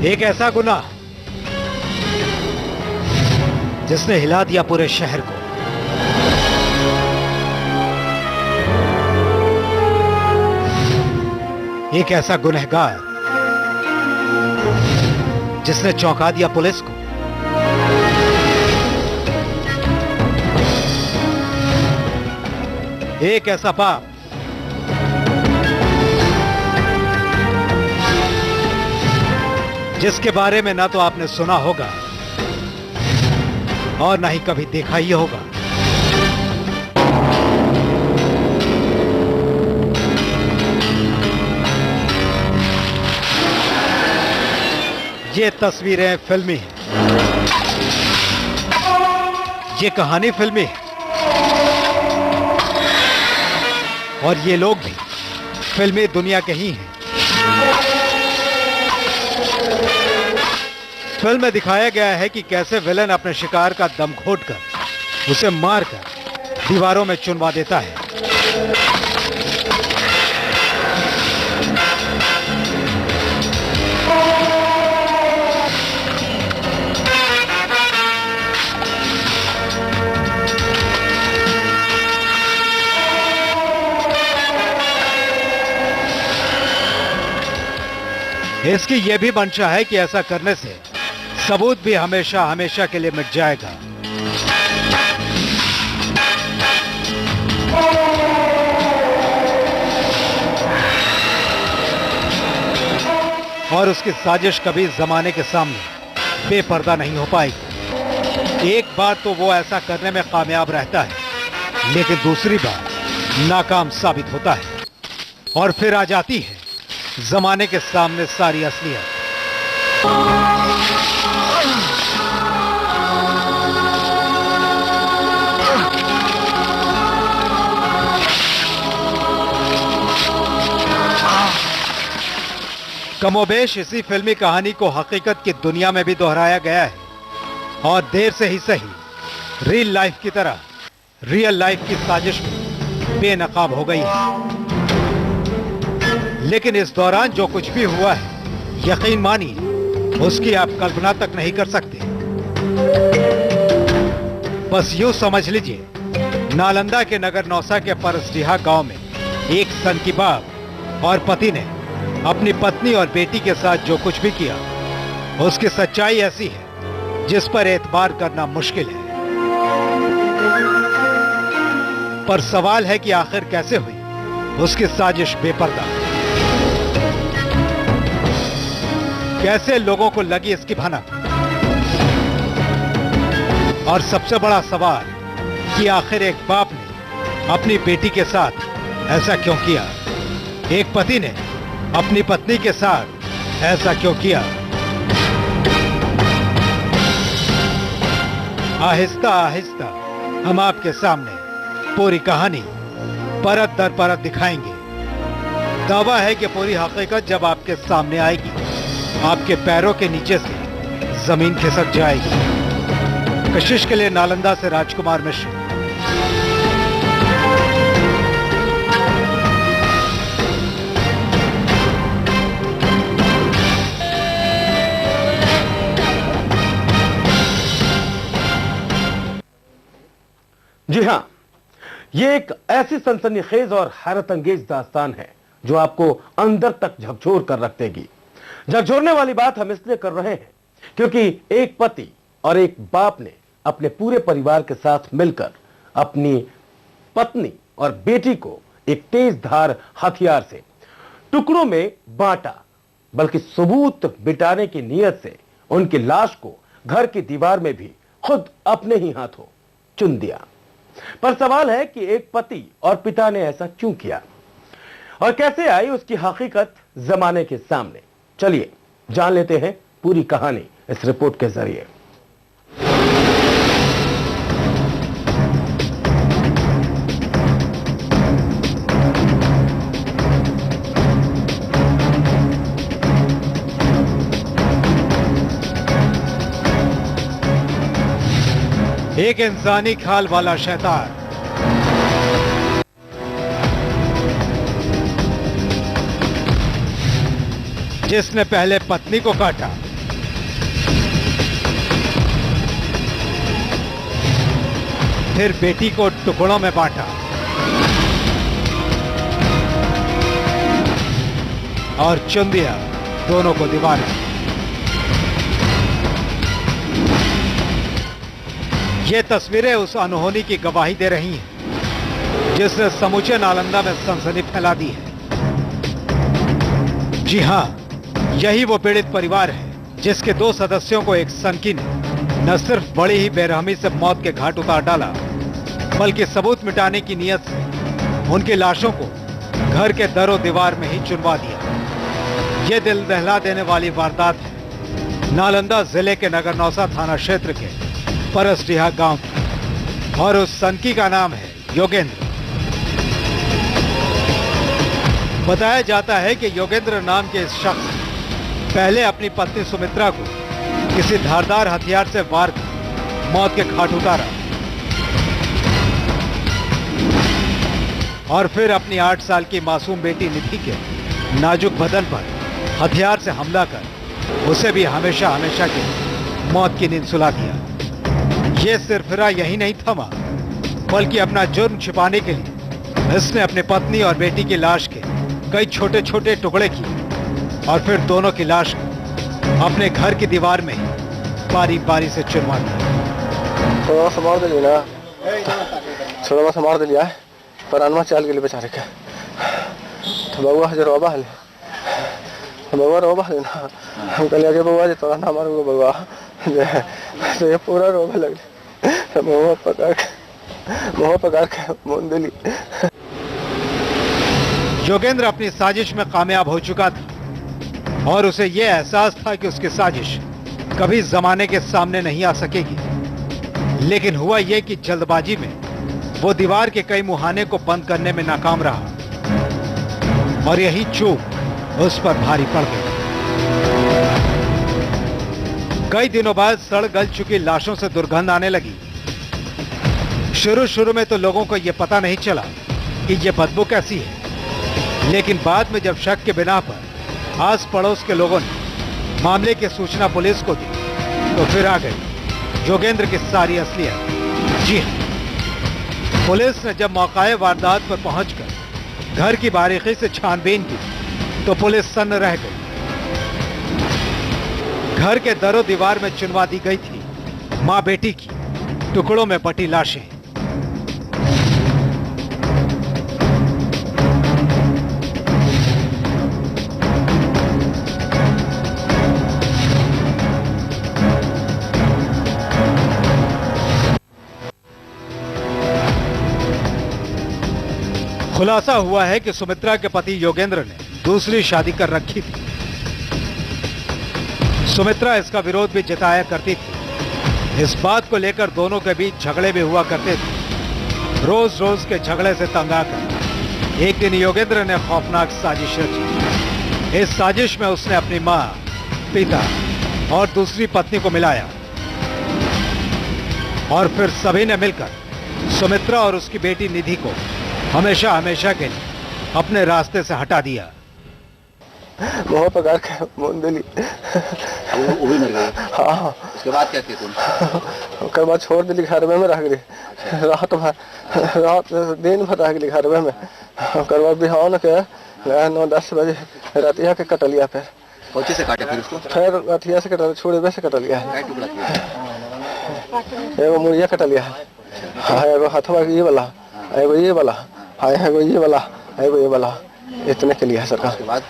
एक ऐसा गुनाह जिसने हिला दिया पूरे शहर को। एक ऐसा गुनहगार जिसने चौंका दिया पुलिस को। एक ऐसा पाप जिसके बारे में ना तो आपने सुना होगा और ना ही कभी देखा ही होगा। ये तस्वीरें फिल्मी हैं, ये कहानी फिल्मी है और ये लोग भी फिल्मी दुनिया के ही हैं। फिल्म में दिखाया गया है कि कैसे विलन अपने शिकार का दम घोटकर उसे मारकर दीवारों में चुनवा देता है। इसकी यह भी मंशा है कि ऐसा करने से सबूत भी हमेशा हमेशा के लिए मिट जाएगा। और उसकी साजिश कभी जमाने के सामने बेपर्दा नहीं हो पाएगी। एक बार तो वो ऐसा करने में कामयाब रहता है, लेकिन दूसरी बार नाकाम साबित होता है और फिर आ जाती है जमाने के सामने सारी असलियत। कमोबेश इसी फिल्मी कहानी को हकीकत की दुनिया में भी दोहराया गया है और देर से ही सही रियल लाइफ की तरह रियल लाइफ की साजिश भी बेनकाब हो गई है। लेकिन इस दौरान जो कुछ भी हुआ है, यकीन मानिए उसकी आप कल्पना तक नहीं कर सकते। बस यूं समझ लीजिए, नालंदा के नगर नौसा के परसडीहा गांव में एक सन की बाप और पति ने अपनी पत्नी और बेटी के साथ जो कुछ भी किया, उसकी सच्चाई ऐसी है जिस पर एतबार करना मुश्किल है। पर सवाल है कि आखिर कैसे हुई उसकी साजिश बेपर्दा, कैसे लोगों को लगी इसकी भनक, और सबसे बड़ा सवाल कि आखिर एक बाप ने अपनी बेटी के साथ ऐसा क्यों किया, एक पति ने अपनी पत्नी के साथ ऐसा क्यों किया। आहिस्ता आहिस्ता हम आपके सामने पूरी कहानी परत दर परत दिखाएंगे। दावा है कि पूरी हकीकत जब आपके सामने आएगी, आपके पैरों के नीचे से जमीन खिसक जाएगी। कशिश के लिए नालंदा से राजकुमार मिश्र। जी हां, यह एक ऐसी सनसनीखेज और हैरत अंगेज दास्तान है जो आपको अंदर तक झकझोर कर रख देगी। झकझोरने वाली बात हम इसलिए कर रहे हैं क्योंकि एक पति और एक बाप ने अपने पूरे परिवार के साथ मिलकर अपनी पत्नी और बेटी को एक तेज धार हथियार से टुकड़ों में बांटा, बल्कि सबूत मिटाने की नीयत से उनकी लाश को घर की दीवार में भी खुद अपने ही हाथों चुन दिया। पर सवाल है कि एक पति और पिता ने ऐसा क्यों किया और कैसे आई उसकी हकीकत जमाने के सामने। चलिए जान लेते हैं पूरी कहानी इस रिपोर्ट के जरिए। एक इंसानी खाल वाला शैतान जिसने पहले पत्नी को काटा फिर बेटी को टुकड़ों में बांटा और चुन दिया दोनों को दीवार में। ये तस्वीरें उस अनहोनी की गवाही दे रही हैं जिसने समूचे नालंदा में सनसनी फैला दी है। जी हां, यही वो पीड़ित परिवार है जिसके 2 सदस्यों को एक सनकी ने न सिर्फ बड़ी ही बेरहमी से मौत के घाट उतार डाला, बल्कि सबूत मिटाने की नीयत से उनकी लाशों को घर के दरो दीवार में ही चुनवा दिया। ये दिल दहला देने वाली वारदात है नालंदा जिले के नगरनौसा थाना क्षेत्र के परसडीहा गांव की, और उस सनकी का नाम है योगेंद्र। बताया जाता है कि योगेंद्र नाम के इस शख्स ने पहले अपनी पत्नी सुमित्रा को किसी धारदार हथियार से वार कर मौत के घाट उतारा और फिर अपनी 8 साल की मासूम बेटी निधि के नाजुक बदन पर हथियार से हमला कर उसे भी हमेशा हमेशा की मौत की नींद सुला दिया। ये सिरफिरा यही नहीं थमा, बल्कि अपना जुर्म छिपाने के लिए इसने अपनी पत्नी और बेटी की लाश के कई छोटे छोटे टुकड़े किए और फिर दोनों की लाश को अपने घर की दीवार में ही बारी बारी से चुनवा दिया। थोड़ा सा मार दिया ना, थोड़ा सा मार दिया पर अनमा चाल के लिए बेचारे का तो बउआ जो रोबा है बउआ रोबा है ना, हम कल आगे बउआ जो तोड़ा ना मारो बउआ तो ये पूरा रोबा लग मुँह पकड़ के मुंह दिली। योगेंद्र अपनी साजिश में कामयाब हो चुका था और उसे यह एहसास था कि उसकी साजिश कभी जमाने के सामने नहीं आ सकेगी। लेकिन हुआ यह कि जल्दबाजी में वो दीवार के कई मुहाने को बंद करने में नाकाम रहा और यही चूक उस पर भारी पड़ गई। कई दिनों बाद सड़ गल चुकी लाशों से दुर्गंध आने लगी। शुरू में तो लोगों को यह पता नहीं चला कि यह बदबू कैसी है, लेकिन बाद में जब शक के बिना पर आस पड़ोस के लोगों ने मामले की सूचना पुलिस को दी तो फिर आ गई योगेंद्र की सारी असलियत। जी हां, पुलिस ने जब मौकाए वारदात पर पहुंचकर घर की बारीकी से छानबीन की तो पुलिस सन्न रह गई। घर के दरो दीवार में चुनवा दी गई थी मां बेटी की टुकड़ों में बटी लाशें। खुलासा हुआ है कि सुमित्रा के पति योगेंद्र ने दूसरी शादी कर रखी थी। सुमित्रा इसका विरोध भी जताया करती थी। इस बात को लेकर दोनों के बीच झगड़े भी हुआ करते थे। रोज रोज के झगड़े से तंग आकर एक दिन योगेंद्र ने खौफनाक साजिश रची। इस साजिश में उसने अपनी मां, पिता और दूसरी पत्नी को मिलाया और फिर सभी ने मिलकर सुमित्रा और उसकी बेटी निधि को हमेशा हमेशा के लिए अपने रास्ते से हटा दिया। मुँह पकड़ के मुंह दिली। वो भी मर गई। हाँ, उसके बाद क्या किया तुम? उसके बाद छोड़ दिली घर में रख दी। रात दिन भर रह गई घर में। उसके बाद बिहान के 9-10 बजे रातिया के कट लिया। फिर कौची से काटा फिर उसको? फिर रातिया से कट, छुड़े से कट लिया है। टुकड़ा किया? एगो मुड़िया कट लिया है। हाँ, एगो हाथवा ये वाला, एगो ये वाला, हाँ एगो ये वाला, एगो ये वाला, इतने के लिए है सरकार। उसके बाद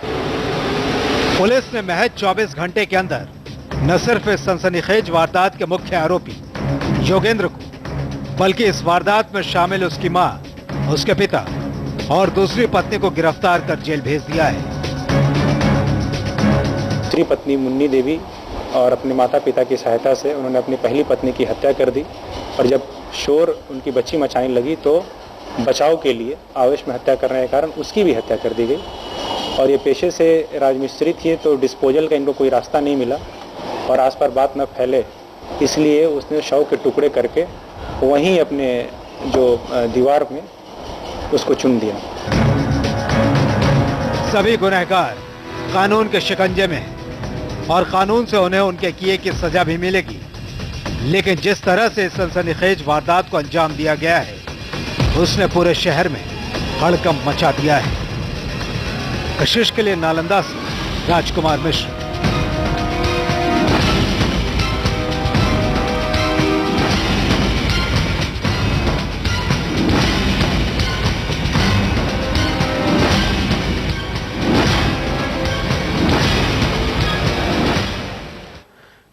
पुलिस ने महज 24 घंटे के अंदर न सिर्फ इस सनसनीखेज वारदात के मुख्य आरोपी योगेंद्र को, बल्कि इस वारदात में शामिल उसकी मां, उसके पिता और दूसरी पत्नी को गिरफ्तार कर जेल भेज दिया है। दूसरी पत्नी मुन्नी देवी और अपने माता पिता की सहायता से उन्होंने अपनी पहली पत्नी की हत्या कर दी और जब शोर उनकी बच्ची मचाने लगी तो बचाव के लिए आवेश में हत्या करने के कारण उसकी भी हत्या कर दी गई। और ये पेशे से राजमिस्त्री थे तो डिस्पोजल का इनको कोई रास्ता नहीं मिला और आस पास बात न फैले, इसलिए उसने शव के टुकड़े करके वहीं अपने जो दीवार में उसको चुन दिया। सभी गुनहगार कानून के शिकंजे में हैं और कानून से उन्हें उनके किए की सजा भी मिलेगी। लेकिन जिस तरह से इस सनसनीखेज वारदात को अंजाम दिया गया है, उसने पूरे शहर में हड़कंप मचा दिया है। कशिश के लिए नालंदा से राजकुमार मिश्र।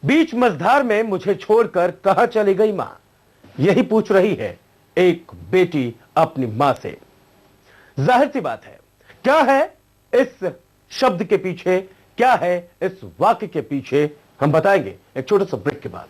बीच मझधार में मुझे छोड़कर कहां चली गई मां, यही पूछ रही है एक बेटी अपनी मां से। जाहिर सी बात है, क्या है इस शब्द के पीछे, क्या है इस वाक्य के पीछे, हम बताएंगे एक छोटे से ब्रेक के बाद।